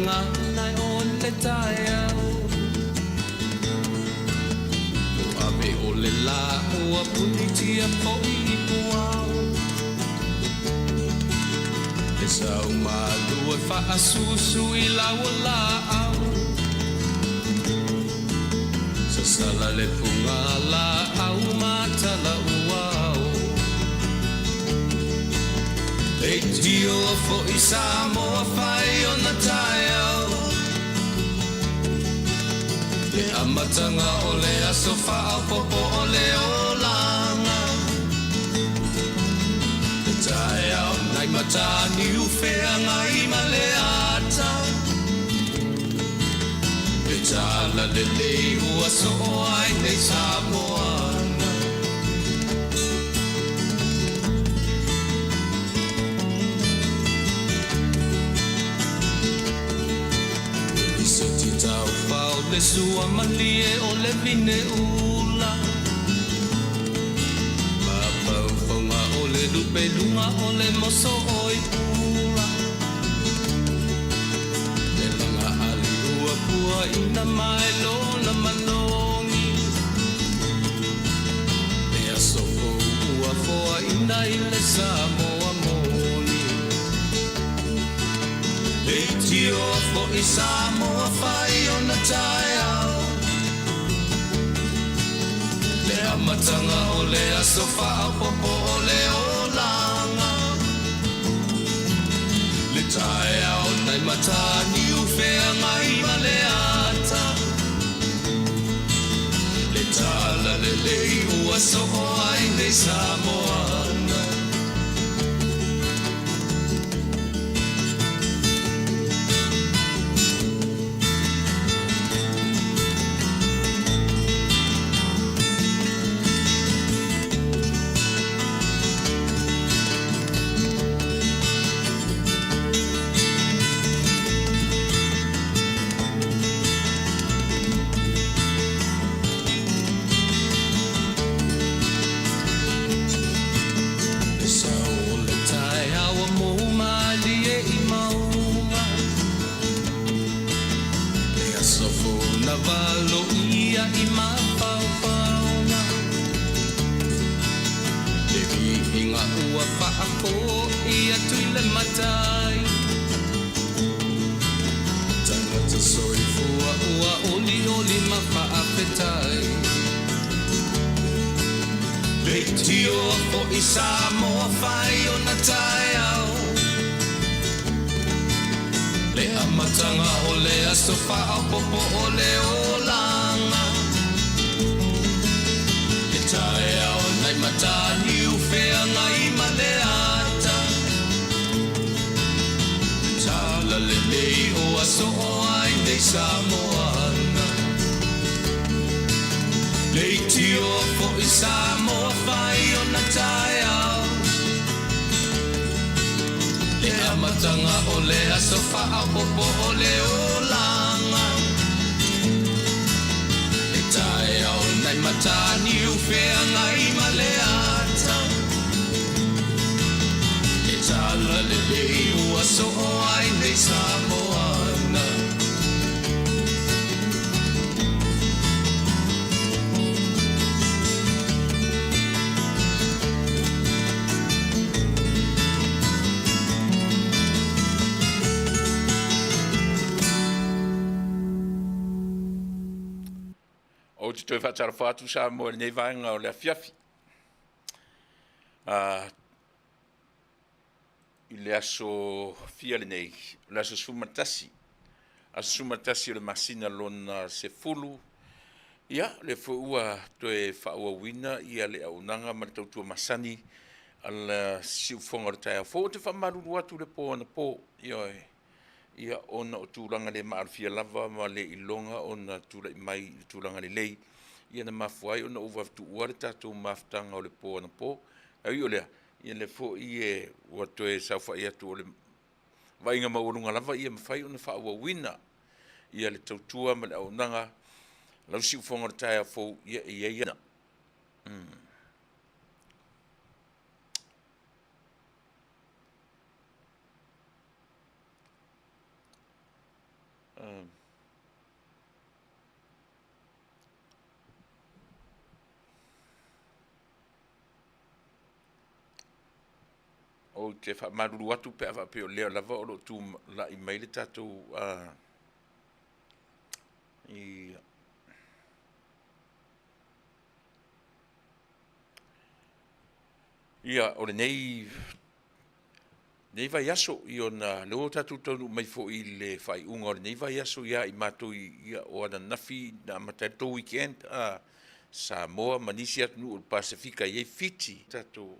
nga nai on le tai au Ave o le la o a punitia po I puau E sau malu e wha susu I lau la au Sa sala le punga la au matala uau E tio fo I Samoa whai o na tai au Le amatanga o le aso whao popo o le o langa Le tai au nai matani uwhea ngai ma le ata Le tala le lei ua so o ai nei Samoana Isi ti tau whao le sua malie o le vine ula Mapau whaunga o le lupe lunga o le moso o I pula Le langa ali ua pua ina mai lona manongi Le asoko ua foa ina I le Samoa moni Le tio fo I Samoa whai o na tai au Le amatanga o le aso whao popo o le o langa Le tai au nai matani uwhea ngai ma le ata Le tala le lei ua so o ai nei Samoana Faafetai Le tio o I Samoa whai o na tai au Le amatanga o le aso whao popo o le o langa Le tai au nai matani uwhea ngai ma le ata Tala le lei o aso o ai nei Samoana Le tio fo I Samoa whai o na tai au Le amatanga o le aso whao popo o le o langa Le tai au nai matani uwhea ngai ma le ata Le tala le lei ua so o ai nei Samoana O te toi whatara whātu sa mo nei vaenga o le Afiafi. I le aso fia le nei, le aso sumatasi. Aso sumatasi o le masina lona se fulu. Ia, le fua toi whaua wina, ia le Auaunaga ma le tautua masani, ala siufonga o tai fo te whamaruru atu le po ana po, ia ona o tūranga le maarfia lava ma le ilonga ona tūrai mai tūranga le lei ia na mafuai ona uwa tu uare tātou maftanga o le po ana po ai o lea ia le fo ie ua toe saufa ia tu o le vainga maurunga lava ia mawhai ona whaua wina ia le tautua ma le Auaunaga lau si ufonga le taia fo ia ia o te whamaruru atu pe awa pe o leo lava o lo tu la i maile tātou ia o le nei vai aso i ona leo tātou tonu mai fo i le whai unga o le nei vai aso ia i mātou ia o ana nafi na matatu weekend Samoa manisi atu nu o Pasifika i Fiji tātou